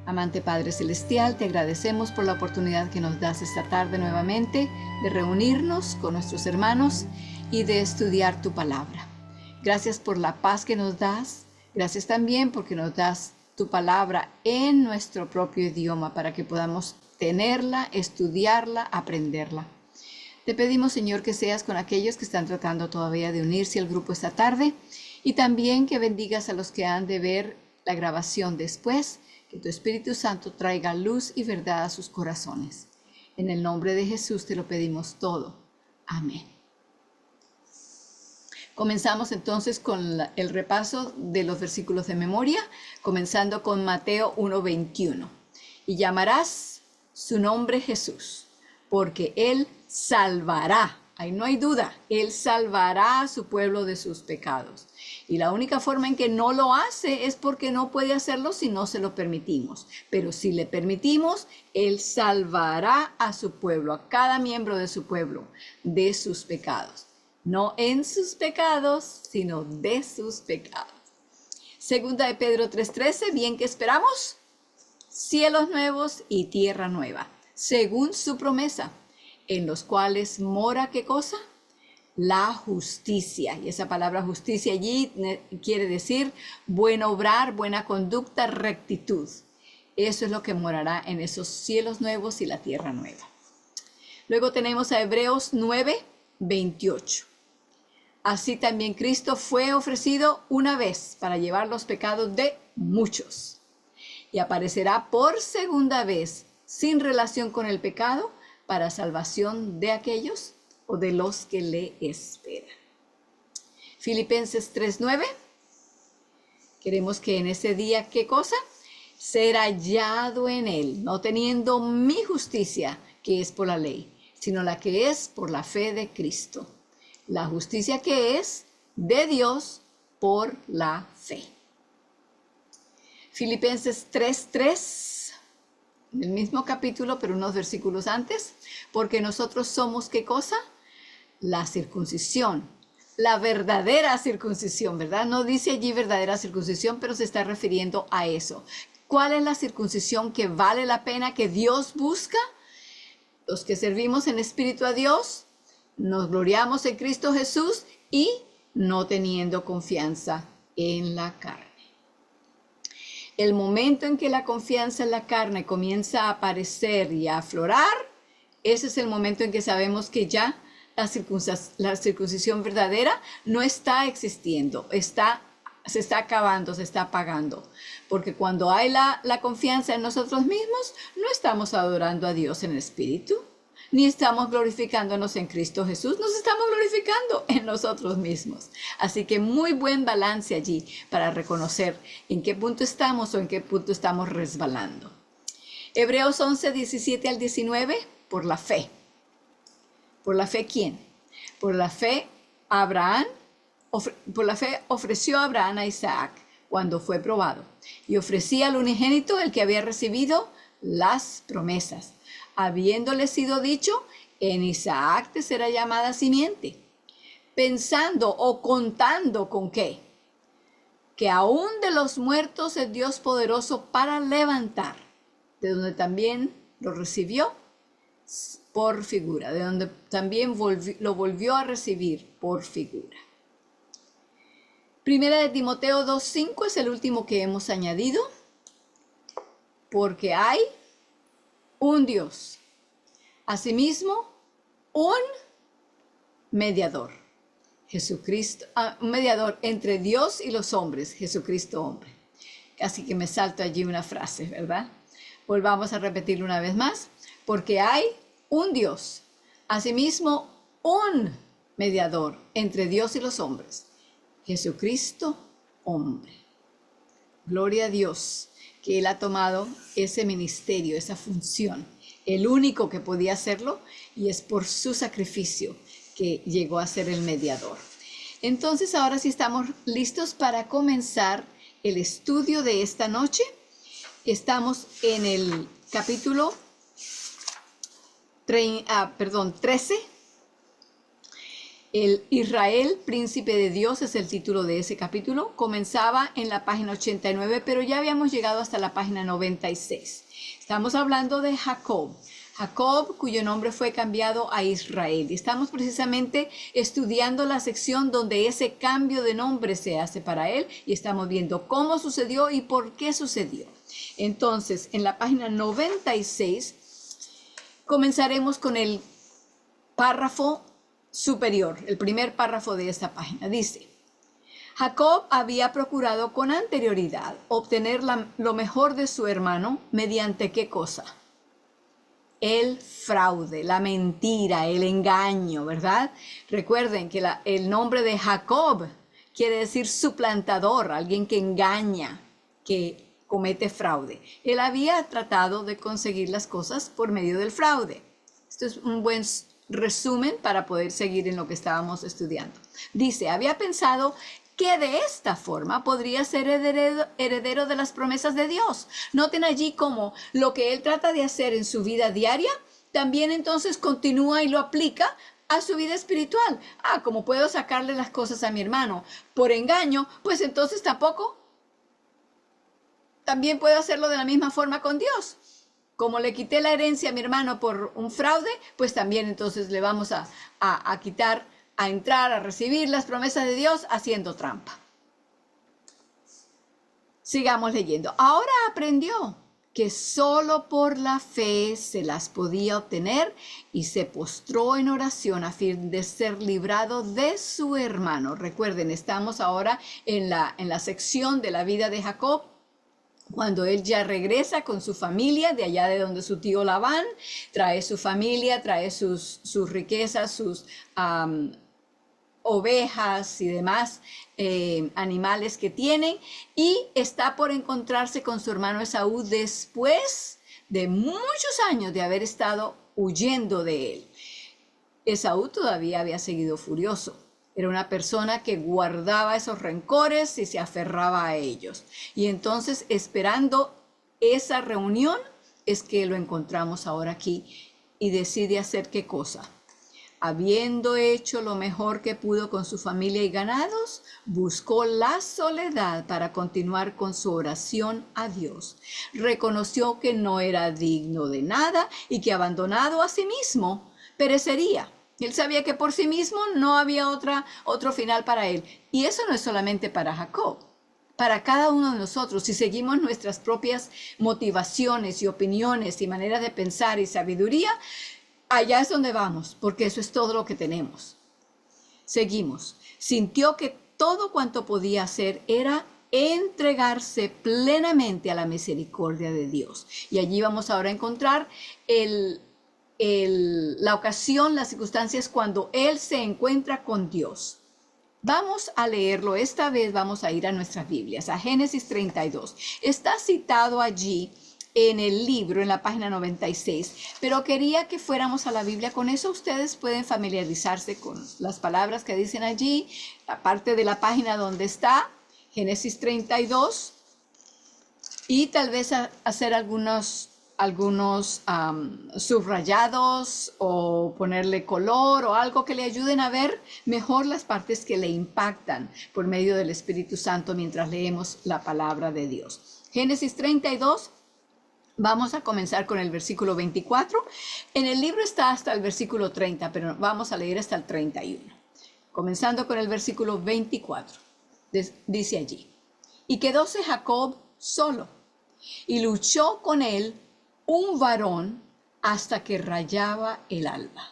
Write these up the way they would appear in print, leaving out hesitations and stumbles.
Amante Padre Celestial, te agradecemos por la oportunidad que nos das esta tarde nuevamente de reunirnos con nuestros hermanos y de estudiar tu palabra. Gracias por la paz que nos das. Gracias también porque nos das tu palabra en nuestro propio idioma para que podamos tenerla, estudiarla, aprenderla. Te pedimos, Señor, que seas con aquellos que están tratando todavía de unirse al grupo esta tarde y también que bendigas a los que han de ver la grabación después, que tu Espíritu Santo traiga luz y verdad a sus corazones. En el nombre de Jesús te lo pedimos todo. Amén. Comenzamos entonces con el repaso de los versículos de memoria, comenzando con Mateo 1:21. Y llamarás su nombre Jesús, porque Él salvará. Ahí no hay duda, Él salvará a su pueblo de sus pecados. Y la única forma en que no lo hace es porque no puede hacerlo si no se lo permitimos. Pero si le permitimos, Él salvará a su pueblo, a cada miembro de su pueblo, de sus pecados. No en sus pecados, sino de sus pecados. Segunda de Pedro 3:13, bien que esperamos cielos nuevos y tierra nueva, según su promesa, en los cuales mora, ¿qué cosa? La justicia. Y esa palabra justicia allí quiere decir buen obrar, buena conducta, rectitud. Eso es lo que morará en esos cielos nuevos y la tierra nueva. Luego tenemos a Hebreos 9:28. Así también Cristo fue ofrecido una vez para llevar los pecados de muchos. Y aparecerá por segunda vez sin relación con el pecado para salvación de aquellos o de los que le esperan. Filipenses 3:9. Queremos que en ese día, ¿qué cosa? Ser hallado en él, no teniendo mi justicia, que es por la ley, sino la que es por la fe de Cristo. La justicia que es de Dios por la fe. Filipenses 3:3, en el mismo capítulo, pero unos versículos antes, porque nosotros somos, ¿qué cosa? La circuncisión, la verdadera circuncisión, ¿verdad? No dice allí verdadera circuncisión, pero se está refiriendo a eso. ¿Cuál es la circuncisión que vale la pena, que Dios busca? Los que servimos en espíritu a Dios, nos gloriamos en Cristo Jesús y no teniendo confianza en la carne. El momento en que la confianza en la carne comienza a aparecer y a aflorar, ese es el momento en que sabemos que ya la circuncisión verdadera no está existiendo, se está acabando, se está apagando. Porque cuando hay la confianza en nosotros mismos, no estamos adorando a Dios en espíritu, ni estamos glorificándonos en Cristo Jesús, nos estamos glorificando en nosotros mismos. Así que muy buen balance allí para reconocer en qué punto estamos o en qué punto estamos resbalando. Hebreos 11:17 al 19, por la fe. ¿Por la fe quién? Por la fe Abraham, por la fe ofreció Abraham a Isaac cuando fue probado, y ofrecía al unigénito el que había recibido las promesas, habiéndole sido dicho, en Isaac te será llamada simiente, pensando o contando con qué, que aún de los muertos es Dios poderoso para levantar, de donde también lo recibió por figura, de donde también lo volvió a recibir por figura. Primera de Timoteo 2:5 es el último que hemos añadido, porque hay un Dios, asimismo un mediador, Jesucristo, un mediador entre Dios y los hombres, Jesucristo hombre. Así que me salto allí una frase, ¿verdad? Volvamos a repetirlo una vez más, porque hay un Dios, asimismo un mediador entre Dios y los hombres, Jesucristo hombre. Gloria a Dios que Él ha tomado ese ministerio, esa función, el único que podía hacerlo, y es por su sacrificio que llegó a ser el mediador. Entonces ahora sí estamos listos para comenzar el estudio de esta noche. Estamos en el capítulo 13. El Israel, príncipe de Dios, es el título de ese capítulo. Comenzaba en la página 89, pero ya habíamos llegado hasta la página 96. Estamos hablando de Jacob. Jacob, cuyo nombre fue cambiado a Israel. Y estamos precisamente estudiando la sección donde ese cambio de nombre se hace para él y estamos viendo cómo sucedió y por qué sucedió. Entonces, en la página 96 comenzaremos con el párrafo superior, el primer párrafo de esta página. Dice: Jacob había procurado con anterioridad obtener lo mejor de su hermano mediante ¿qué cosa? El fraude, la mentira, el engaño, ¿verdad? Recuerden que el nombre de Jacob quiere decir suplantador, alguien que engaña, que comete fraude. Él había tratado de conseguir las cosas por medio del fraude. Esto es un buen resumen para poder seguir en lo que estábamos estudiando. Dice, había pensado que de esta forma podría ser heredero de las promesas de Dios. Noten allí cómo lo que él trata de hacer en su vida diaria, también entonces continúa y lo aplica a su vida espiritual. Como puedo sacarle las cosas a mi hermano por engaño, pues entonces también puedo hacerlo de la misma forma con Dios. Como le quité la herencia a mi hermano por un fraude, pues también entonces le vamos a quitar, a entrar, a recibir las promesas de Dios haciendo trampa. Sigamos leyendo. Ahora aprendió que solo por la fe se las podía obtener y se postró en oración a fin de ser librado de su hermano. Recuerden, estamos ahora en la sección de la vida de Jacob, cuando él ya regresa con su familia de allá de donde su tío Labán, trae su familia, trae sus riquezas, sus ovejas y demás animales que tienen, y está por encontrarse con su hermano Esaú después de muchos años de haber estado huyendo de él. Esaú todavía había seguido furioso. Era una persona que guardaba esos rencores y se aferraba a ellos. Y entonces, esperando esa reunión, es que lo encontramos ahora aquí y decide hacer ¿qué cosa? Habiendo hecho lo mejor que pudo con su familia y ganados, buscó la soledad para continuar con su oración a Dios. Reconoció que no era digno de nada y que abandonado a sí mismo perecería. Él sabía que por sí mismo no había otro final para él. Y eso no es solamente para Jacob. Para cada uno de nosotros, si seguimos nuestras propias motivaciones y opiniones y maneras de pensar y sabiduría, allá es donde vamos, porque eso es todo lo que tenemos. Seguimos. Sintió que todo cuanto podía hacer era entregarse plenamente a la misericordia de Dios. Y allí vamos ahora a encontrar la ocasión, las circunstancias cuando él se encuentra con Dios. Vamos a leerlo. Esta vez vamos a ir a nuestras Biblias, a Génesis 32. Está citado allí en el libro, en la página 96, pero quería que fuéramos a la Biblia. Con eso ustedes pueden familiarizarse con las palabras que dicen allí, la parte de la página donde está Génesis 32, y tal vez hacer algunos subrayados o ponerle color o algo que le ayuden a ver mejor las partes que le impactan por medio del Espíritu Santo mientras leemos la palabra de Dios. Génesis 32. Vamos a comenzar con el versículo 24. En el libro está hasta el versículo 30, pero vamos a leer hasta el 31. Comenzando con el versículo 24. Dice allí: y quedóse Jacob solo, y luchó con él un varón hasta que rayaba el alba.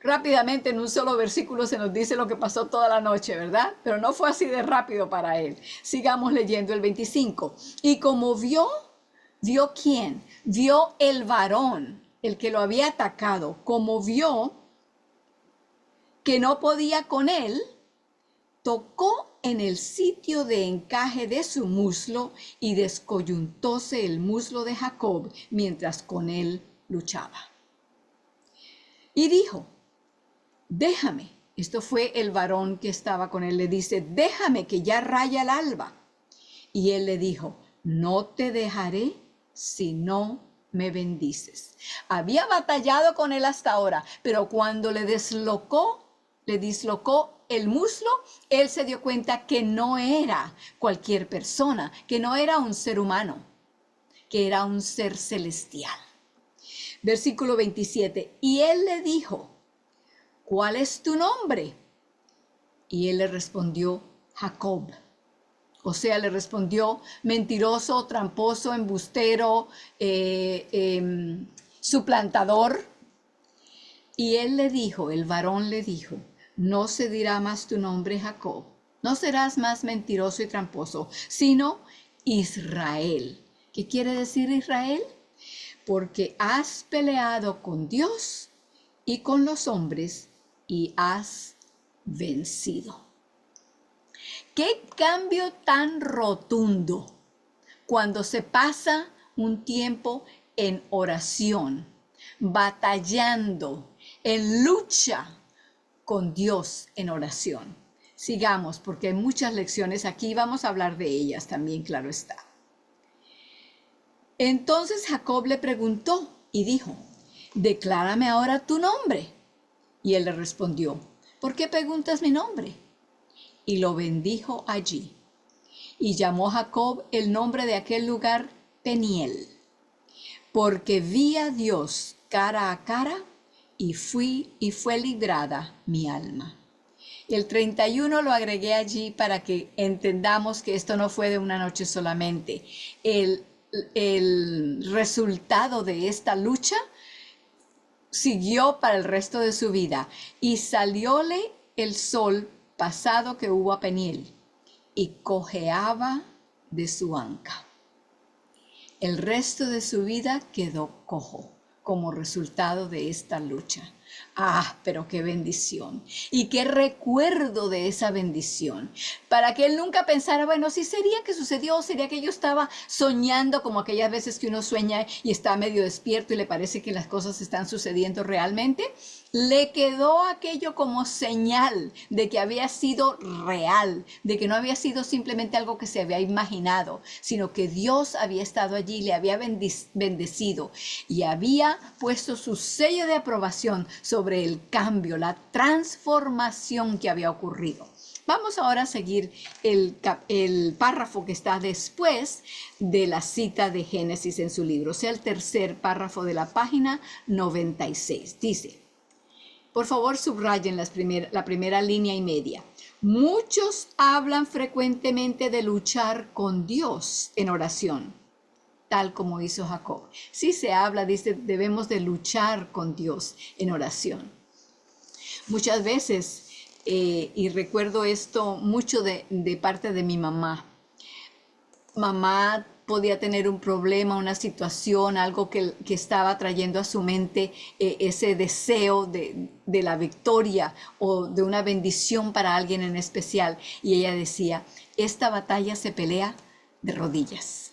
Rápidamente, en un solo versículo se nos dice lo que pasó toda la noche, ¿verdad? Pero no fue así de rápido para él. Sigamos leyendo el 25. Y como ¿vio quién? Vio el varón, el que lo había atacado. Como vio que no podía con él, tocó en el sitio de encaje de su muslo y descoyuntóse el muslo de Jacob mientras con él luchaba. Y dijo: déjame. Esto fue el varón que estaba con él. Le dice: déjame, que ya raya el alba. Y él le dijo: no te dejaré si no me bendices. Había batallado con él hasta ahora, pero cuando le deslocó le dislocó el muslo, él se dio cuenta que no era cualquier persona, que no era un ser humano, que era un ser celestial. Versículo 27, y él le dijo, ¿cuál es tu nombre? Y él le respondió, Jacob. O sea, le respondió, mentiroso, tramposo, embustero, suplantador. Y él le dijo, el varón le dijo, no se dirá más tu nombre Jacob, no serás más mentiroso y tramposo, sino Israel. ¿Qué quiere decir Israel? Porque has peleado con Dios y con los hombres y has vencido. ¡Qué cambio tan rotundo cuando se pasa un tiempo en oración, batallando, en lucha con Dios en oración! Sigamos, porque hay muchas lecciones aquí, vamos a hablar de ellas también, claro está. Entonces Jacob le preguntó y dijo, declárame ahora tu nombre. Y él le respondió, ¿por qué preguntas mi nombre? Y lo bendijo allí. Y llamó Jacob el nombre de aquel lugar Peniel, porque vi a Dios cara a cara y fue librada mi alma. El 31 lo agregué allí para que entendamos que esto no fue de una noche solamente. El resultado de esta lucha siguió para el resto de su vida. Y salióle el sol pasado que hubo a Peniel, y cojeaba de su anca. El resto de su vida quedó cojo como resultado de esta lucha. Ah, pero qué bendición y qué recuerdo de esa bendición, para que él nunca pensara, bueno, sí sería que sucedió, sería que yo estaba soñando, como aquellas veces que uno sueña y está medio despierto y le parece que las cosas están sucediendo realmente. Le quedó aquello como señal de que había sido real, de que no había sido simplemente algo que se había imaginado, sino que Dios había estado allí, le había bendecido y había puesto su sello de aprobación sobre el cambio, la transformación que había ocurrido. Vamos ahora a seguir el párrafo que está después de la cita de Génesis en su libro, o sea, el tercer párrafo de la página 96. Dice, por favor, subrayen la primera línea y media. Muchos hablan frecuentemente de luchar con Dios en oración, tal como hizo Jacob. Sí se habla, dice, debemos de luchar con Dios en oración. Muchas veces, y recuerdo esto mucho de parte de mi mamá. Mamá podía tener un problema, una situación, algo que estaba trayendo a su mente ese deseo de la victoria o de una bendición para alguien en especial. Y ella decía, esta batalla se pelea de rodillas.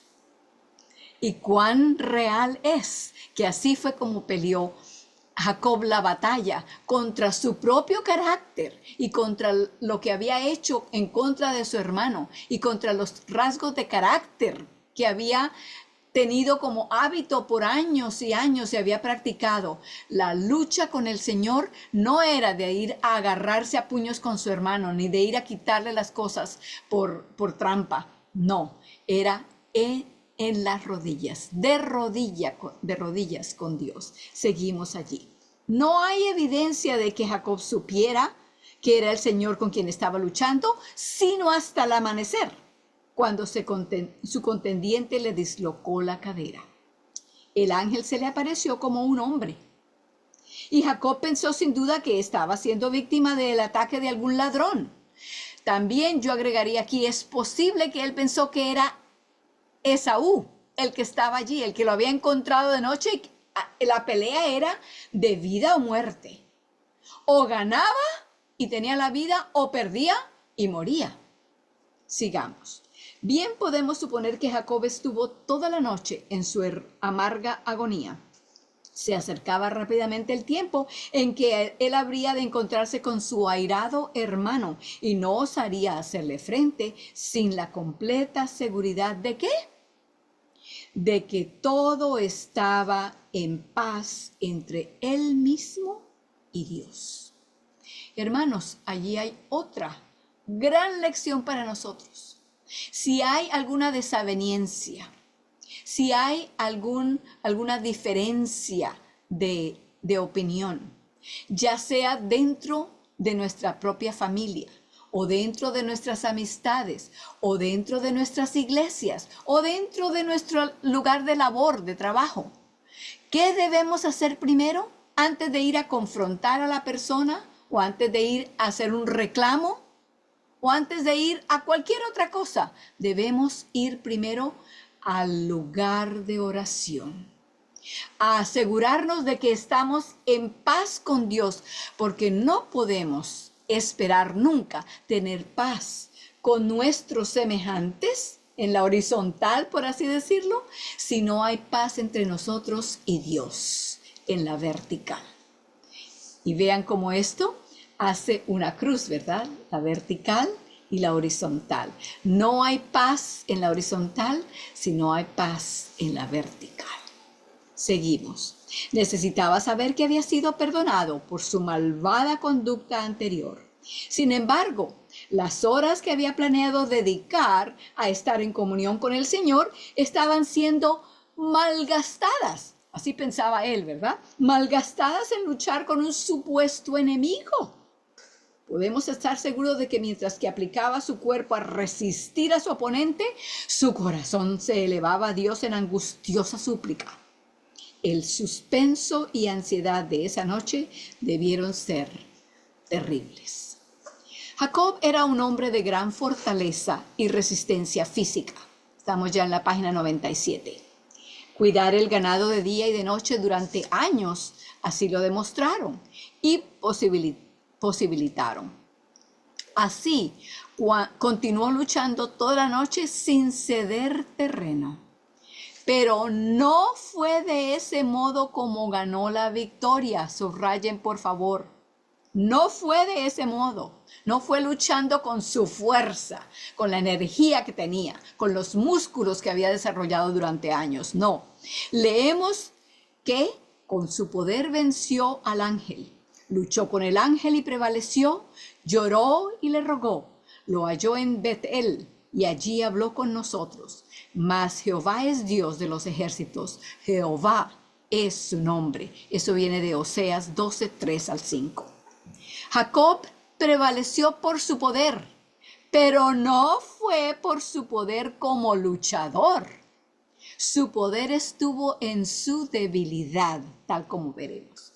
Y cuán real es que así fue como peleó Jacob la batalla contra su propio carácter y contra lo que había hecho en contra de su hermano y contra los rasgos de carácter que había tenido como hábito por años y años se había practicado. La lucha con el Señor no era de ir a agarrarse a puños con su hermano, ni de ir a quitarle las cosas por trampa. No, era en las rodillas, de rodillas con Dios. Seguimos allí. No hay evidencia de que Jacob supiera que era el Señor con quien estaba luchando, sino hasta el amanecer, cuando su contendiente le dislocó la cadera. El ángel se le apareció como un hombre. Y Jacob pensó sin duda que estaba siendo víctima del ataque de algún ladrón. También yo agregaría aquí, es posible que él pensó que era Esaú el que estaba allí, el que lo había encontrado de noche. La pelea era de vida o muerte. O ganaba y tenía la vida, o perdía y moría. Sigamos. Bien podemos suponer que Jacob estuvo toda la noche en su amarga agonía. Se acercaba rápidamente el tiempo en que él habría de encontrarse con su airado hermano y no osaría hacerle frente sin la completa seguridad de ¿qué? De que todo estaba en paz entre él mismo y Dios. Hermanos, allí hay otra gran lección para nosotros. Si hay alguna desaveniencia, si hay alguna diferencia de opinión, ya sea dentro de nuestra propia familia, o dentro de nuestras amistades, o dentro de nuestras iglesias, o dentro de nuestro lugar de labor, de trabajo, ¿qué debemos hacer primero antes de ir a confrontar a la persona, o antes de ir a hacer un reclamo, o antes de ir a cualquier otra cosa? Debemos ir primero al lugar de oración, a asegurarnos de que estamos en paz con Dios, porque no podemos esperar nunca tener paz con nuestros semejantes en la horizontal, por así decirlo, si no hay paz entre nosotros y Dios en la vertical. Y vean cómo esto hace una cruz, ¿verdad? La vertical y la horizontal. No hay paz en la horizontal si no hay paz en la vertical. Seguimos. Necesitaba saber que había sido perdonado por su malvada conducta anterior. Sin embargo, las horas que había planeado dedicar a estar en comunión con el Señor estaban siendo malgastadas. Así pensaba él, ¿verdad? Malgastadas en luchar con un supuesto enemigo. Podemos estar seguros de que mientras que aplicaba su cuerpo a resistir a su oponente, su corazón se elevaba a Dios en angustiosa súplica. El suspenso y ansiedad de esa noche debieron ser terribles. Jacob era un hombre de gran fortaleza y resistencia física. Estamos ya en la página 97. Cuidar el ganado de día y de noche durante años, así lo demostraron y posibilitaron. Así, continuó luchando toda la noche sin ceder terreno. Pero no fue de ese modo como ganó la victoria. Subrayen, por favor. No fue de ese modo. No fue luchando con su fuerza, con la energía que tenía, con los músculos que había desarrollado durante años. No. Leemos que con su poder venció al ángel. Luchó con el ángel y prevaleció. Lloró y le rogó. Lo halló en Betel y allí habló con nosotros. Mas Jehová es Dios de los ejércitos. Jehová es su nombre. Eso viene de Oseas 12, 3 al 5. Jacob prevaleció por su poder, pero no fue por su poder como luchador. Su poder estuvo en su debilidad, tal como veremos.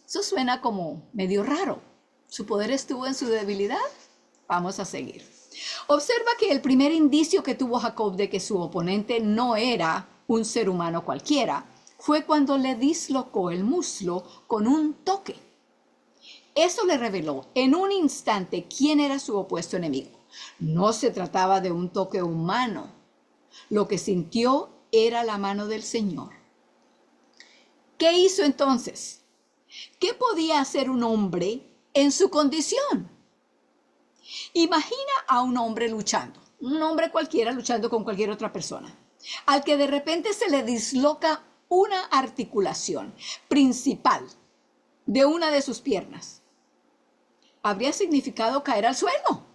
Eso suena como medio raro. ¿Su poder estuvo en su debilidad? Vamos a seguir. Observa que el primer indicio que tuvo Jacob de que su oponente no era un ser humano cualquiera fue cuando le dislocó el muslo con un toque. Eso le reveló en un instante quién era su opuesto enemigo. No se trataba de un toque humano. Lo que sintió era la mano del Señor. ¿Qué hizo entonces? ¿Qué podía hacer un hombre en su condición? Imagina a un hombre luchando, un hombre cualquiera luchando con cualquier otra persona, al que de repente se le disloca una articulación principal de una de sus piernas. Habría significado caer al suelo.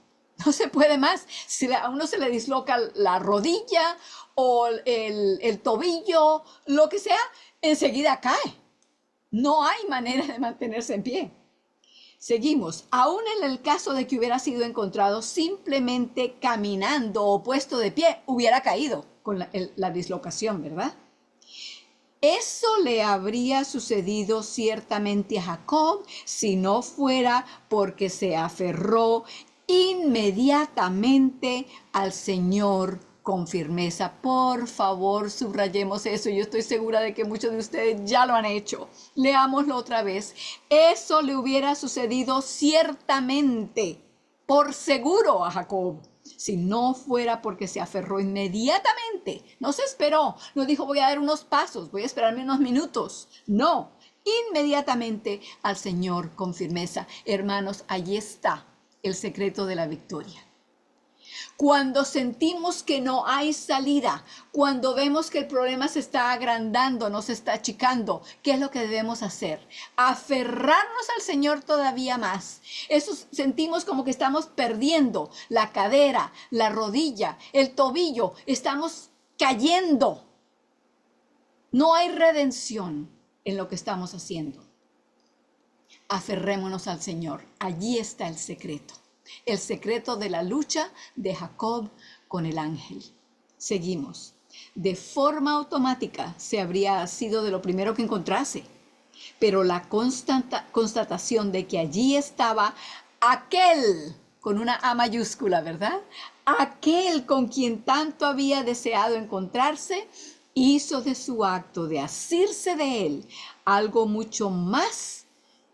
No se puede más. Si a uno se le disloca la rodilla o el tobillo, lo que sea, enseguida cae. No hay manera de mantenerse en pie. Seguimos. Aún en el caso de que hubiera sido encontrado simplemente caminando o puesto de pie, hubiera caído con la dislocación, ¿verdad? Eso le habría sucedido ciertamente a Jacob si no fuera porque se aferró inmediatamente al Señor con firmeza. Por favor, subrayemos eso. Yo estoy segura de que muchos de ustedes ya lo han hecho. Leámoslo otra vez. Eso le hubiera sucedido ciertamente, por seguro, a Jacob, si no fuera porque se aferró inmediatamente. No se esperó, no dijo voy a dar unos pasos, voy a esperarme unos minutos. No, inmediatamente al Señor con firmeza. Hermanos, allí está el secreto de la victoria. Cuando sentimos que no hay salida, cuando vemos que el problema se está agrandando, nos está achicando, ¿qué es lo que debemos hacer? Aferrarnos al Señor todavía más. Eso sentimos como que estamos perdiendo la cadera, la rodilla, el tobillo, estamos cayendo. No hay redención en lo que estamos haciendo. Aferrémonos al Señor. Allí está el secreto. El secreto de la lucha de Jacob con el ángel. Seguimos. De forma automática se habría sido de lo primero que encontrase, pero la constatación de que allí estaba aquel, con una A mayúscula, ¿verdad? Aquel con quien tanto había deseado encontrarse, hizo de su acto de asirse de él algo mucho más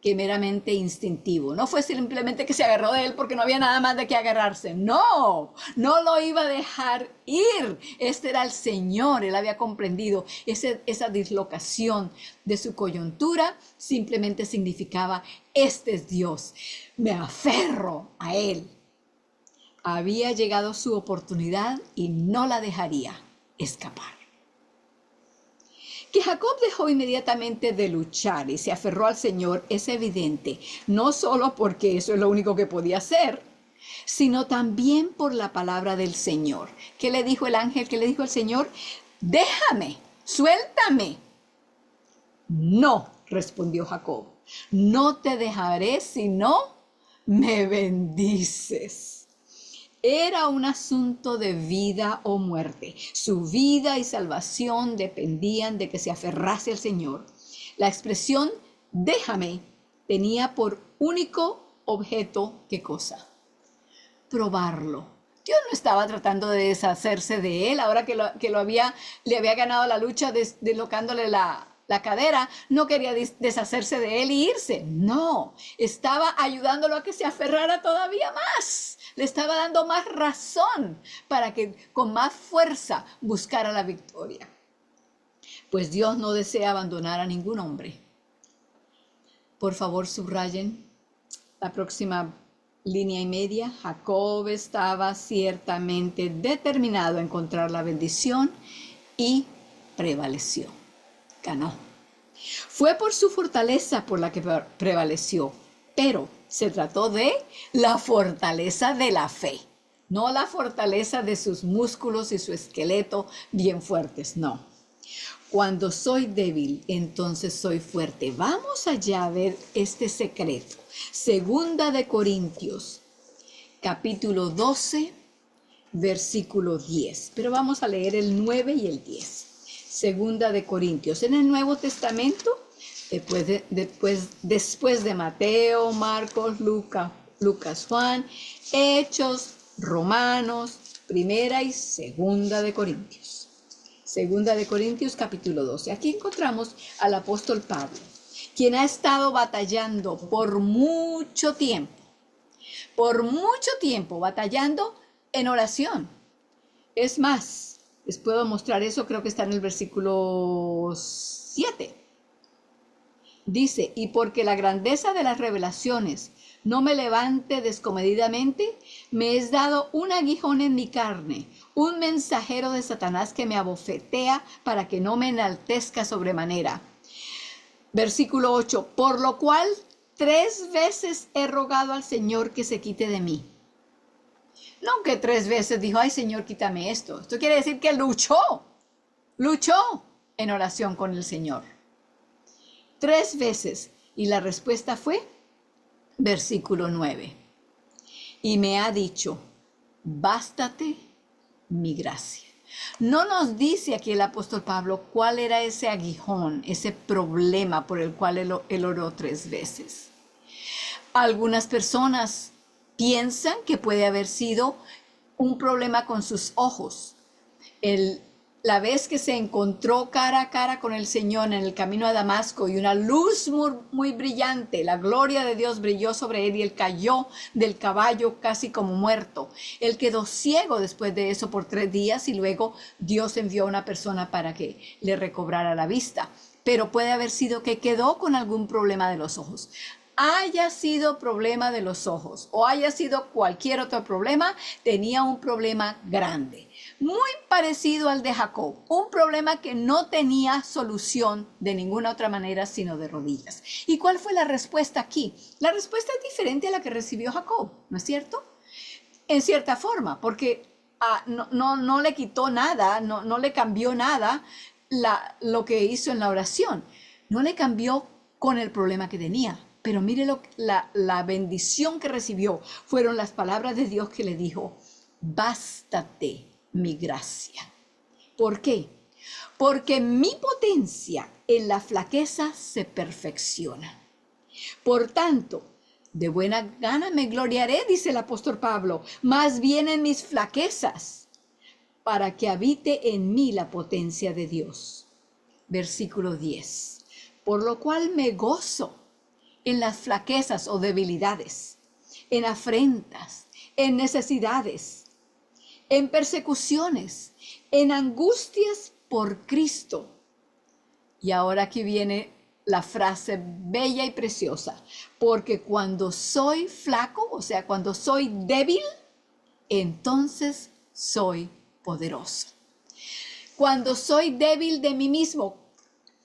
que meramente instintivo. No fue simplemente que se agarró de él porque no había nada más de qué agarrarse. No, no lo iba a dejar ir. Este era el Señor. Él había comprendido esa dislocación de su coyuntura. Simplemente significaba, este es Dios. Me aferro a Él. Había llegado su oportunidad y no la dejaría escapar. Que Jacob dejó inmediatamente de luchar y se aferró al Señor es evidente, no solo porque eso es lo único que podía hacer, sino también por la palabra del Señor. ¿Qué le dijo el ángel? ¿Qué le dijo el Señor? Déjame, suéltame. No, respondió Jacob, no te dejaré si no me bendices. Era un asunto de vida o muerte. Su vida y salvación dependían de que se aferrase al Señor. La expresión déjame tenía por único objeto, ¿qué cosa? Probarlo. Dios no estaba tratando de deshacerse de él ahora que le había ganado la lucha deslocándole la cadera. No quería deshacerse de él y irse. No, estaba ayudándolo a que se aferrara todavía más. Le estaba dando más razón para que con más fuerza buscara la victoria. Pues Dios no desea abandonar a ningún hombre. Por favor, subrayen la próxima línea y media. Jacob estaba ciertamente determinado a encontrar la bendición y prevaleció. Ganó. Fue por su fortaleza por la que prevaleció, pero se trató de la fortaleza de la fe, no la fortaleza de sus músculos y su esqueleto bien fuertes, no. Cuando soy débil, entonces soy fuerte. Vamos allá a ver este secreto. Segunda de Corintios, capítulo 12, versículo 10. Pero vamos a leer el 9 y el 10. Segunda de Corintios. En el Nuevo Testamento, después de Mateo, Marcos, Lucas, Juan, Hechos, Romanos, Primera y Segunda de Corintios. Segunda de Corintios, capítulo 12. Aquí encontramos al apóstol Pablo, quien ha estado batallando por mucho tiempo batallando en oración. Es más, les puedo mostrar eso, creo que está en el versículo 7. Dice, y porque la grandeza de las revelaciones no me levante descomedidamente, me es dado un aguijón en mi carne, un mensajero de Satanás que me abofetea para que no me enaltezca sobremanera. Versículo 8, por lo cual 3 veces he rogado al Señor que se quite de mí. No que 3 veces dijo, ay Señor, quítame esto. Esto quiere decir que luchó en oración con el Señor. 3 veces. Y la respuesta fue, versículo 9. Y me ha dicho, bástate mi gracia. No nos dice aquí el apóstol Pablo cuál era ese aguijón, ese problema por el cual él oró 3 veces. Algunas personas piensan que puede haber sido un problema con sus ojos. La vez que se encontró cara a cara con el Señor en el camino a Damasco y una luz muy brillante, la gloria de Dios brilló sobre él y él cayó del caballo casi como muerto. Él quedó ciego después de eso por 3 días y luego Dios envió a una persona para que le recobrara la vista. Pero puede haber sido que quedó con algún problema de los ojos. haya sido problema de los ojos o haya sido cualquier otro problema, tenía un problema grande, muy parecido al de Jacob, un problema que no tenía solución de ninguna otra manera sino de rodillas. ¿Y cuál fue la respuesta aquí? La respuesta es diferente a la que recibió Jacob, ¿no es cierto? En cierta forma, porque no le quitó nada, no le cambió nada lo que hizo en la oración, no le cambió con el problema que tenía. Pero mire la bendición que recibió fueron las palabras de Dios que le dijo, bástate mi gracia. ¿Por qué? Porque mi potencia en la flaqueza se perfecciona. Por tanto, de buena gana me gloriaré, dice el apóstol Pablo, más bien en mis flaquezas, para que habite en mí la potencia de Dios. Versículo 10. Por lo cual me gozo en las flaquezas o debilidades, en afrentas, en necesidades, en persecuciones, en angustias por Cristo. Y ahora aquí viene la frase bella y preciosa, porque cuando soy flaco, o sea, cuando soy débil, entonces soy poderoso. Cuando soy débil de mí mismo,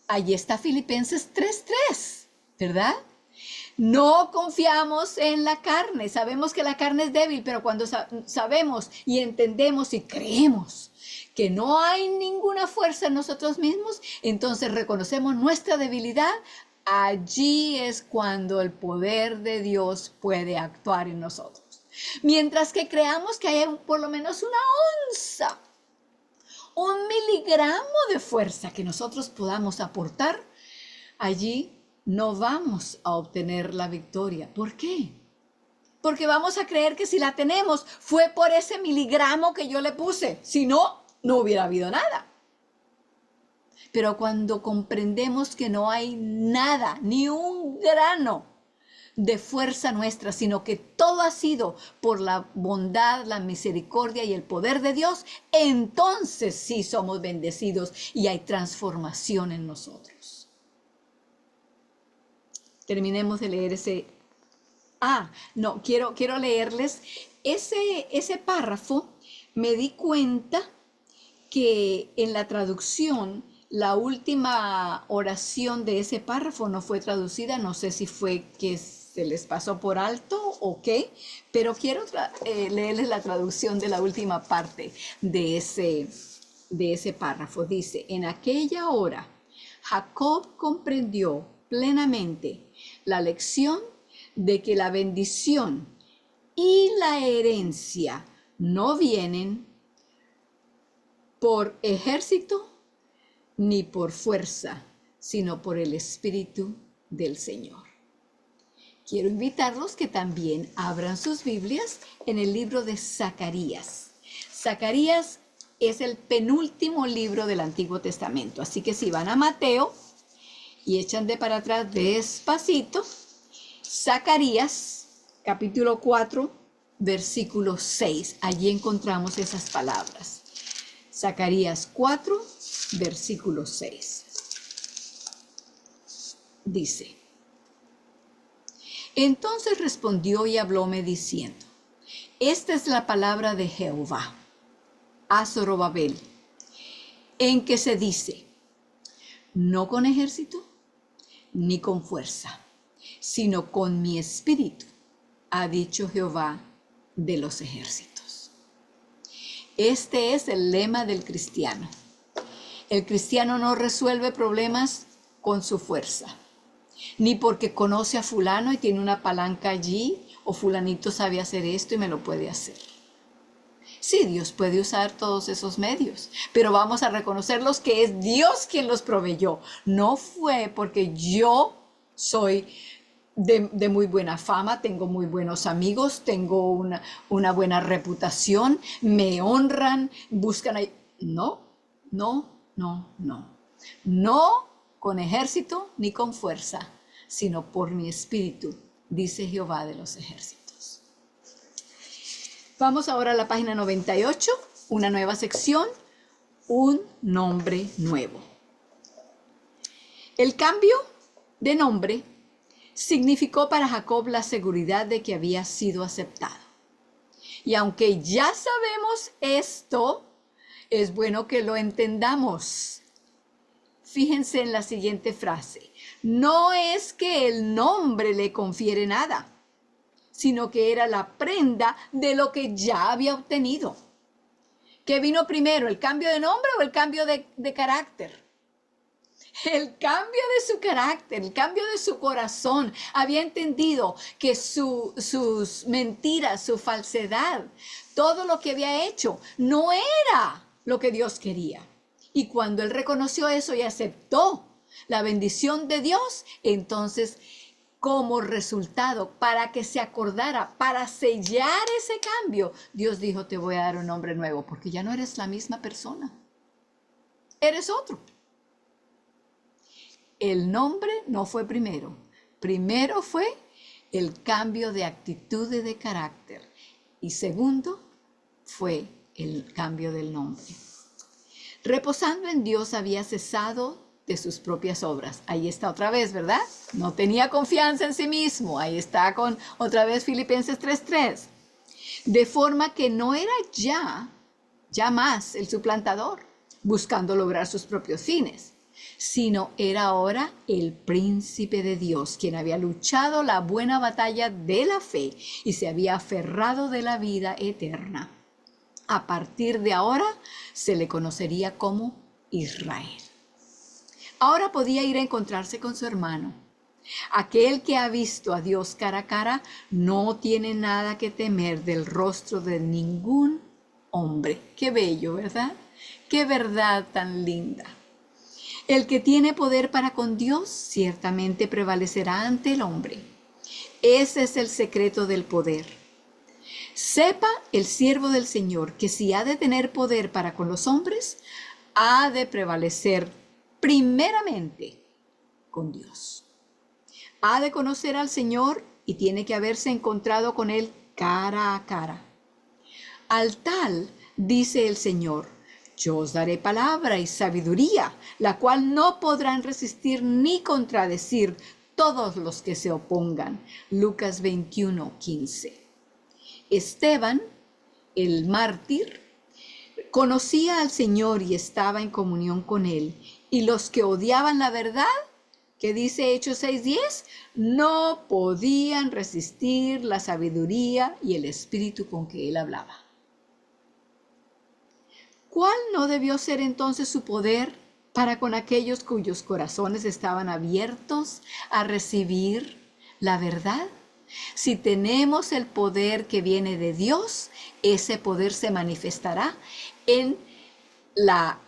allí está Filipenses 3:3, ¿verdad? No confiamos en la carne, sabemos que la carne es débil, pero cuando sabemos y entendemos y creemos que no hay ninguna fuerza en nosotros mismos, entonces reconocemos nuestra debilidad, allí es cuando el poder de Dios puede actuar en nosotros. Mientras que creamos que hay por lo menos una onza, un miligramo de fuerza que nosotros podamos aportar, allí no vamos a obtener la victoria. ¿Por qué? Porque vamos a creer que si la tenemos fue por ese miligramo que yo le puse. Si no, no hubiera habido nada. Pero cuando comprendemos que no hay nada, ni un grano de fuerza nuestra, sino que todo ha sido por la bondad, la misericordia y el poder de Dios, entonces sí somos bendecidos y hay transformación en nosotros. Terminemos de leer ese. Quiero leerles ese párrafo. Me di cuenta que en la traducción, la última oración de ese párrafo no fue traducida. No sé si fue que se les pasó por alto o qué, pero quiero leerles la traducción de la última parte de ese párrafo. Dice, en aquella hora, Jacob comprendió plenamente la lección de que la bendición y la herencia no vienen por ejército ni por fuerza, sino por el Espíritu del Señor. Quiero invitarlos que también abran sus Biblias en el libro de Zacarías. Zacarías es el penúltimo libro del Antiguo Testamento, así que si van a Mateo y echan de para atrás despacito, Zacarías, capítulo 4, versículo 6. Allí encontramos esas palabras. Zacarías 4, versículo 6. Dice, entonces respondió y hablóme diciendo, esta es la palabra de Jehová a Zorobabel, en que se dice, no con ejército ni con fuerza, sino con mi espíritu, ha dicho Jehová de los ejércitos. Este es el lema del cristiano. El cristiano no resuelve problemas con su fuerza, ni porque conoce a fulano y tiene una palanca allí, o fulanito sabe hacer esto y me lo puede hacer. Sí, Dios puede usar todos esos medios, pero vamos a reconocerlos que es Dios quien los proveyó. No fue porque yo soy de muy buena fama, tengo muy buenos amigos, tengo una buena reputación, me honran, buscan ahí. No con ejército ni con fuerza, sino por mi espíritu, dice Jehová de los ejércitos. Vamos ahora a la página 98, una nueva sección, un nombre nuevo. El cambio de nombre significó para Jacob la seguridad de que había sido aceptado. Y aunque ya sabemos esto, es bueno que lo entendamos. Fíjense en la siguiente frase. No es que el nombre le confiere nada, sino que era la prenda de lo que ya había obtenido. ¿Qué vino primero, el cambio de nombre o el cambio de carácter? El cambio de su carácter, el cambio de su corazón. Había entendido que sus mentiras, su falsedad, todo lo que había hecho no era lo que Dios quería. Y cuando él reconoció eso y aceptó la bendición de Dios, entonces como resultado, para que se acordara, para sellar ese cambio, Dios dijo, te voy a dar un nombre nuevo, porque ya no eres la misma persona. Eres otro. El nombre no fue primero. Primero fue el cambio de actitud y de carácter. Y segundo fue el cambio del nombre. Reposando en Dios había cesado de sus propias obras. Ahí está otra vez, ¿verdad? No tenía confianza en sí mismo. Ahí está con otra vez Filipenses 3:3. De forma que no era ya más el suplantador, buscando lograr sus propios fines, sino era ahora el príncipe de Dios, quien había luchado la buena batalla de la fe y se había aferrado de la vida eterna. A partir de ahora se le conocería como Israel. Ahora podía ir a encontrarse con su hermano. Aquel que ha visto a Dios cara a cara no tiene nada que temer del rostro de ningún hombre. Qué bello, ¿verdad? Qué verdad tan linda. El que tiene poder para con Dios ciertamente prevalecerá ante el hombre. Ese es el secreto del poder. Sepa el siervo del Señor que si ha de tener poder para con los hombres, ha de prevalecer primeramente con Dios. Ha de conocer al Señor y tiene que haberse encontrado con Él cara a cara. Al tal, dice el Señor, yo os daré palabra y sabiduría, la cual no podrán resistir ni contradecir todos los que se opongan. Lucas 21:15. Esteban, el mártir, conocía al Señor y estaba en comunión con Él. Y los que odiaban la verdad, que dice Hechos 6:10, no podían resistir la sabiduría y el espíritu con que Él hablaba. ¿Cuál no debió ser entonces su poder para con aquellos cuyos corazones estaban abiertos a recibir la verdad? Si tenemos el poder que viene de Dios, ese poder se manifestará en la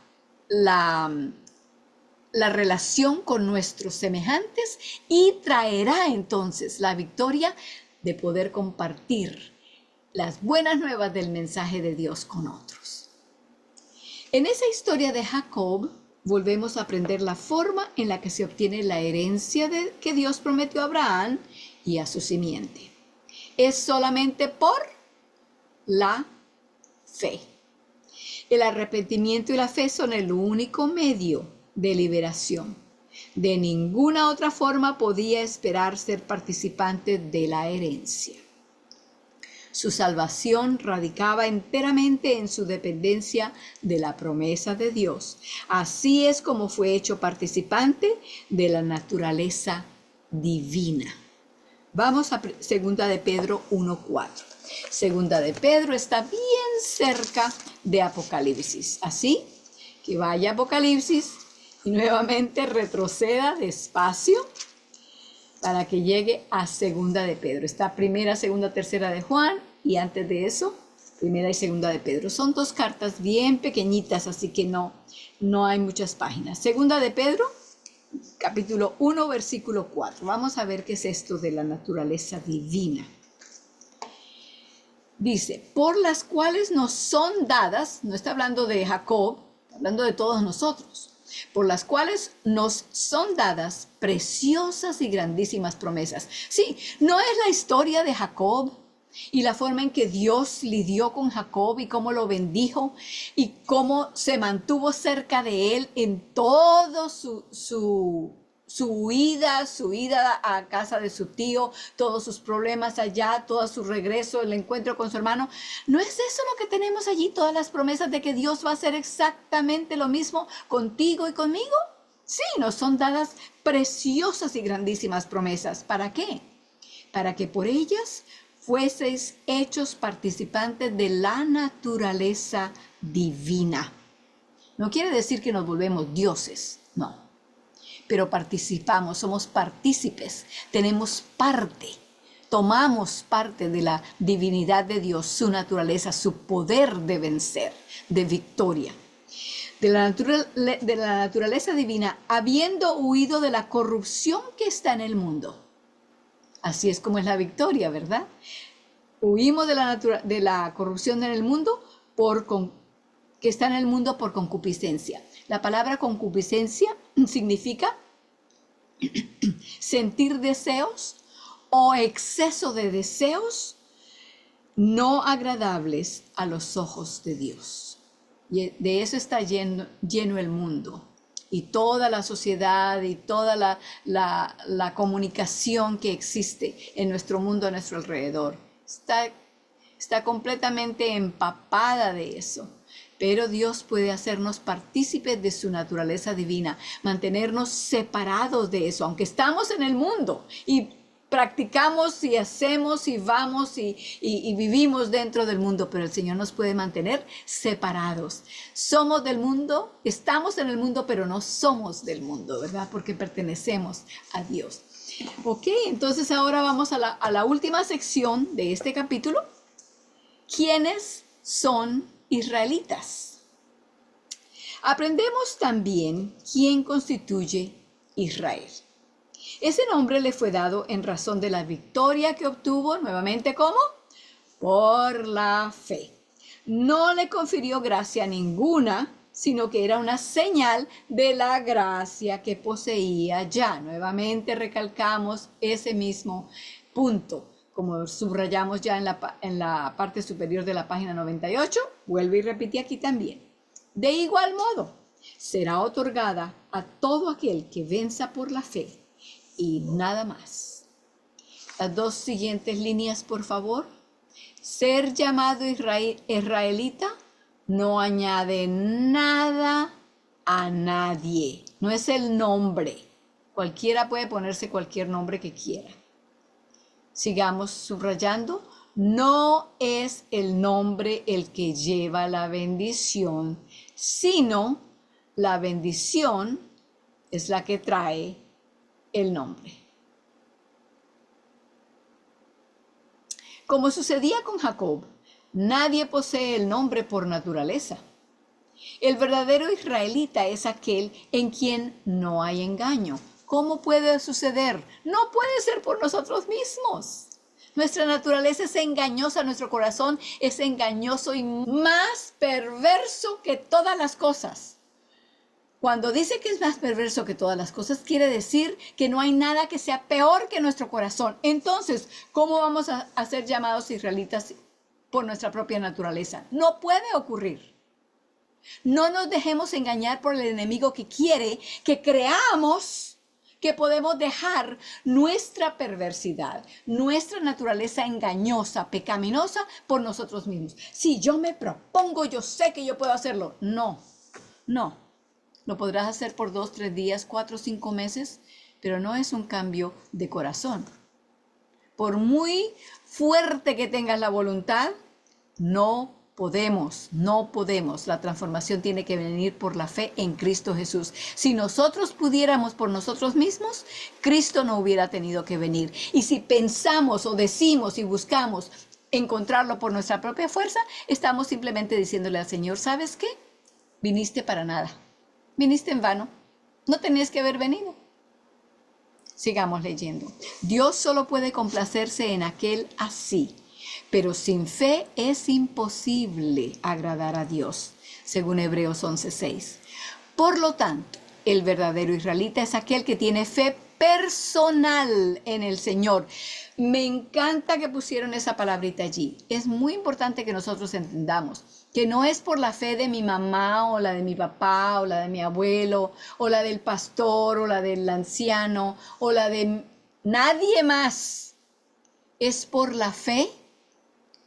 relación con nuestros semejantes y traerá entonces la victoria de poder compartir las buenas nuevas del mensaje de Dios con otros. En esa historia de Jacob, volvemos a aprender la forma en la que se obtiene la herencia que Dios prometió a Abraham y a su simiente. Es solamente por la fe. El arrepentimiento y la fe son el único medio de liberación. De ninguna otra forma podía esperar ser participante de la herencia. Su salvación radicaba enteramente en su dependencia de la promesa de Dios. Así es como fue hecho participante de la naturaleza divina. Vamos a 2 de Pedro 1:4. Segunda de Pedro está bien cerca de Apocalipsis. Así que vaya a Apocalipsis y nuevamente retroceda despacio para que llegue a Segunda de Pedro. Está Primera, Segunda, Tercera de Juan y antes de eso, Primera y Segunda de Pedro. Son dos cartas bien pequeñitas, así que no hay muchas páginas. Segunda de Pedro, capítulo 1, versículo 4. Vamos a ver qué es esto de la naturaleza divina. Dice, por las cuales nos son dadas, no está hablando de Jacob, está hablando de todos nosotros, por las cuales nos son dadas preciosas y grandísimas promesas. Sí, no es la historia de Jacob y la forma en que Dios lidió con Jacob y cómo lo bendijo y cómo se mantuvo cerca de él en todo su su huida a casa de su tío, todos sus problemas allá, todo su regreso, el encuentro con su hermano. ¿No es eso lo que tenemos allí? Todas las promesas de que Dios va a hacer exactamente lo mismo contigo y conmigo. Sí, nos son dadas preciosas y grandísimas promesas. ¿Para qué? Para que por ellas fueseis hechos participantes de la naturaleza divina. No quiere decir que nos volvemos dioses, no. Pero participamos, somos partícipes, tenemos parte, tomamos parte de la divinidad de Dios, su naturaleza, su poder de vencer, de victoria. De la naturaleza divina, habiendo huido de la corrupción que está en el mundo. Así es como es la victoria, ¿verdad? Huimos de la corrupción en el mundo que está en el mundo por concupiscencia. La palabra concupiscencia significa sentir deseos o exceso de deseos no agradables a los ojos de Dios. Y de eso está lleno el mundo. Y toda la sociedad y toda la comunicación que existe en nuestro mundo, a nuestro alrededor, está completamente empapada de eso. Pero Dios puede hacernos partícipes de su naturaleza divina, mantenernos separados de eso, aunque estamos en el mundo y practicamos y hacemos y vamos y vivimos dentro del mundo, pero el Señor nos puede mantener separados. Somos del mundo, estamos en el mundo, pero no somos del mundo, ¿verdad? Porque pertenecemos a Dios. Ok, entonces ahora vamos a la última sección de este capítulo. ¿Quiénes son israelitas? Aprendemos también quién constituye Israel. Ese nombre le fue dado en razón de la victoria que obtuvo, nuevamente, ¿cómo? Por la fe. No le confirió gracia ninguna, sino que era una señal de la gracia que poseía ya. Nuevamente recalcamos ese mismo punto. Como subrayamos ya en la parte superior de la página 98, vuelvo y repite aquí también. De igual modo, será otorgada a todo aquel que venza por la fe y nada más. Las dos siguientes líneas, por favor. Ser llamado israelita no añade nada a nadie. No es el nombre. Cualquiera puede ponerse cualquier nombre que quiera. Sigamos subrayando. No es el nombre el que lleva la bendición, sino la bendición es la que trae el nombre. Como sucedía con Jacob, nadie posee el nombre por naturaleza. El verdadero israelita es aquel en quien no hay engaño. ¿Cómo puede suceder? No puede ser por nosotros mismos. Nuestra naturaleza es engañosa, nuestro corazón es engañoso y más perverso que todas las cosas. Cuando dice que es más perverso que todas las cosas, quiere decir que no hay nada que sea peor que nuestro corazón. Entonces, ¿cómo vamos a ser llamados israelitas por nuestra propia naturaleza? No puede ocurrir. No nos dejemos engañar por el enemigo que quiere que creamos que podemos dejar nuestra perversidad, nuestra naturaleza engañosa, pecaminosa por nosotros mismos. Si yo me propongo, yo sé que yo puedo hacerlo. No. Lo podrás hacer por 2, 3 días, 4, 5 meses, pero no es un cambio de corazón. Por muy fuerte que tengas la voluntad, no podemos. La transformación tiene que venir por la fe en Cristo Jesús. Si nosotros pudiéramos por nosotros mismos, Cristo no hubiera tenido que venir. Y si pensamos o decimos y buscamos encontrarlo por nuestra propia fuerza, estamos simplemente diciéndole al Señor, ¿sabes qué? Viniste para nada. Viniste en vano. No tenías que haber venido. Sigamos leyendo. Dios solo puede complacerse en aquel así. Pero sin fe es imposible agradar a Dios, según Hebreos 11:6. Por lo tanto, El verdadero israelita es aquel que tiene fe personal en el Señor. Me encanta que pusieron esa palabrita allí. Es muy importante que nosotros entendamos que no es por la fe de mi mamá o la de mi papá o la de mi abuelo o la del pastor o la del anciano o la de nadie más. Es por la fe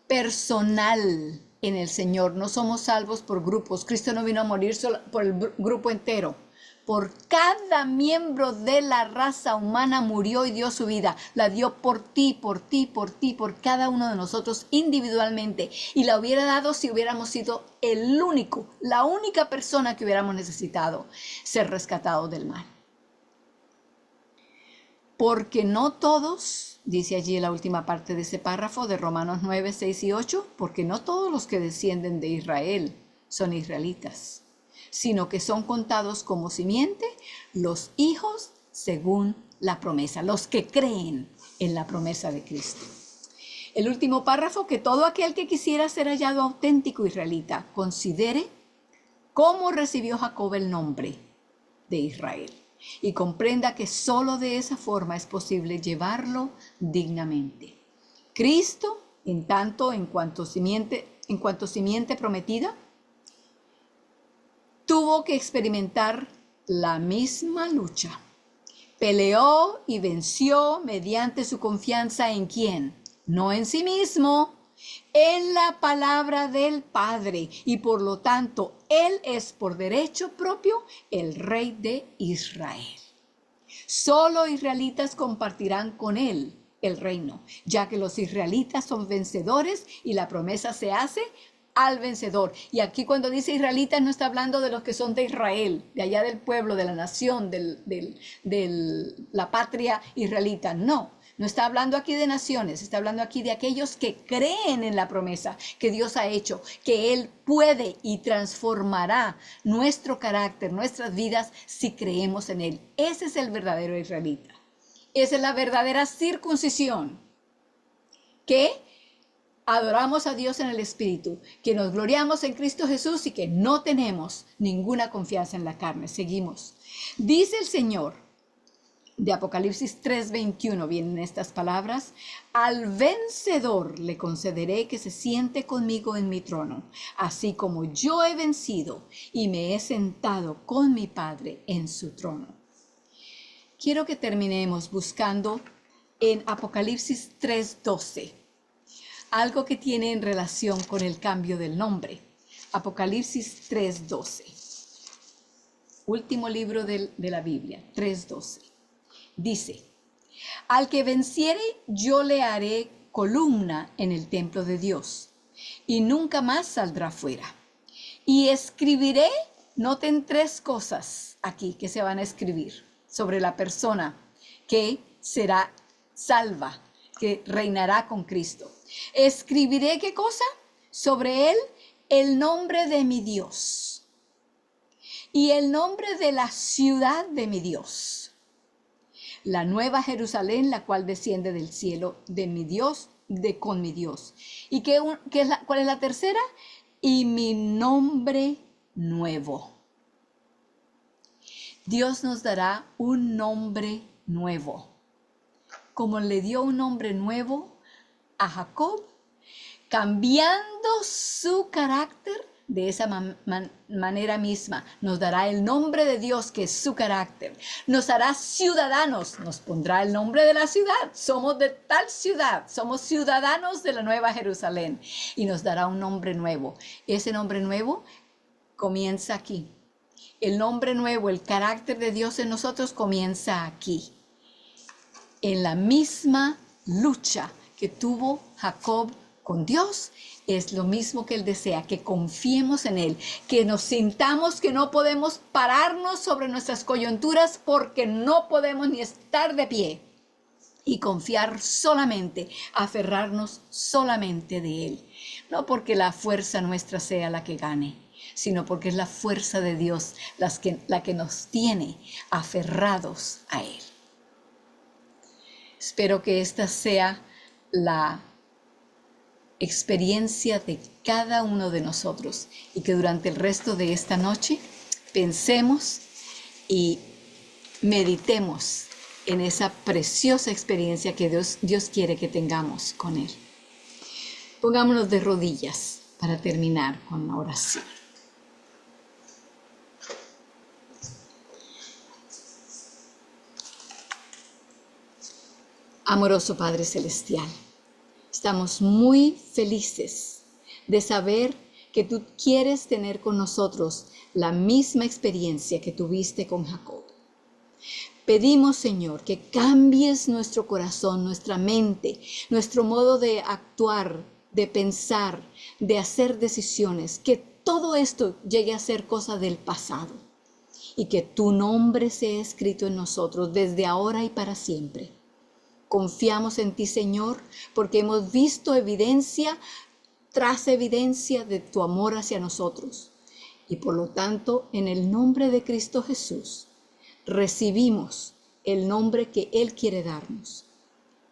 personal en el Señor. No somos salvos por grupos. Cristo no vino a morir solo por el grupo entero. Por cada miembro de la raza humana murió y dio su vida. La dio por ti, por ti, por ti, por cada uno de nosotros individualmente. Y la hubiera dado si hubiéramos sido la única persona que hubiéramos necesitado ser rescatados del mal. Porque no todos, dice allí en la última parte de ese párrafo de Romanos 9, 6 y 8, porque no todos los que descienden de Israel son israelitas, sino que son contados como simiente los hijos según la promesa, los que creen en la promesa de Cristo. El último párrafo, que todo aquel que quisiera ser hallado auténtico israelita considere cómo recibió Jacob el nombre de Israel y comprenda que solo de esa forma es posible llevarlo dignamente. Cristo, en cuanto simiente prometida, tuvo que experimentar la misma lucha. Peleó y venció mediante su confianza en ¿quién? No en sí mismo, en la palabra del Padre. Y por lo tanto, Él es por derecho propio el Rey de Israel. Solo israelitas compartirán con Él el reino, ya que los israelitas son vencedores y la promesa se hace al vencedor. Y aquí cuando dice israelitas no está hablando de los que son de Israel, de allá del pueblo, de la nación, de la patria israelita. No está hablando aquí de naciones, está hablando aquí de aquellos que creen en la promesa que Dios ha hecho, que Él puede y transformará nuestro carácter, nuestras vidas, si creemos en Él. Ese es el verdadero israelita. Esa es la verdadera circuncisión, que adoramos a Dios en el Espíritu, que nos gloriamos en Cristo Jesús y que no tenemos ninguna confianza en la carne. Seguimos. Dice el Señor, de Apocalipsis 3:21 vienen estas palabras: al vencedor le concederé que se siente conmigo en mi trono, así como yo he vencido y me he sentado con mi Padre en su trono. Quiero que terminemos buscando en Apocalipsis 3:12. Algo que tiene en relación con el cambio del nombre. Apocalipsis 3:12. Último libro de la Biblia, 3:12. Dice: al que venciere yo le haré columna en el templo de Dios, y nunca más saldrá fuera. Y escribiré, noten 3 cosas aquí que se van a escribir sobre la persona que será salva, que reinará con Cristo. Escribiré, ¿qué cosa? Sobre él el nombre de mi Dios y el nombre de la ciudad de mi Dios, la nueva Jerusalén, la cual desciende del cielo de mi Dios, con mi Dios. ¿Y cuál es la tercera? Y mi nombre nuevo. Dios nos dará un nombre nuevo, como le dio un nombre nuevo a Jacob, cambiando su carácter. De esa manera misma nos dará el nombre de Dios, que es su carácter. Nos hará ciudadanos, nos pondrá el nombre de la ciudad. Somos de tal ciudad, somos ciudadanos de la nueva Jerusalén, y nos dará un nombre nuevo. Ese nombre nuevo comienza aquí. El nombre nuevo, el carácter de Dios en nosotros comienza aquí, en la misma lucha que tuvo Jacob con Dios. Es lo mismo que Él desea, que confiemos en Él, que nos sintamos que no podemos pararnos sobre nuestras coyunturas porque no podemos ni estar de pie, y confiar solamente, aferrarnos solamente de Él. No porque la fuerza nuestra sea la que gane, sino porque es la fuerza de Dios la que nos tiene aferrados a Él. Espero que esta sea la experiencia de cada uno de nosotros, y que durante el resto de esta noche pensemos y meditemos en esa preciosa experiencia que Dios quiere que tengamos con Él. Pongámonos de rodillas para terminar con la oración. Amoroso Padre Celestial, estamos muy felices de saber que tú quieres tener con nosotros la misma experiencia que tuviste con Jacob. Pedimos, Señor, que cambies nuestro corazón, nuestra mente, nuestro modo de actuar, de pensar, de hacer decisiones, que todo esto llegue a ser cosa del pasado y que tu nombre sea escrito en nosotros desde ahora y para siempre. Confiamos en ti, Señor, porque hemos visto evidencia tras evidencia de tu amor hacia nosotros. Y por lo tanto, en el nombre de Cristo Jesús, recibimos el nombre que Él quiere darnos.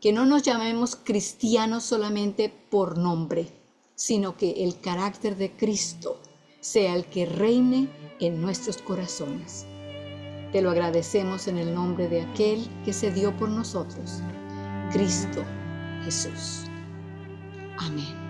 Que no nos llamemos cristianos solamente por nombre, sino que el carácter de Cristo sea el que reine en nuestros corazones. Te lo agradecemos en el nombre de aquel que se dio por nosotros, Cristo Jesús. Amén.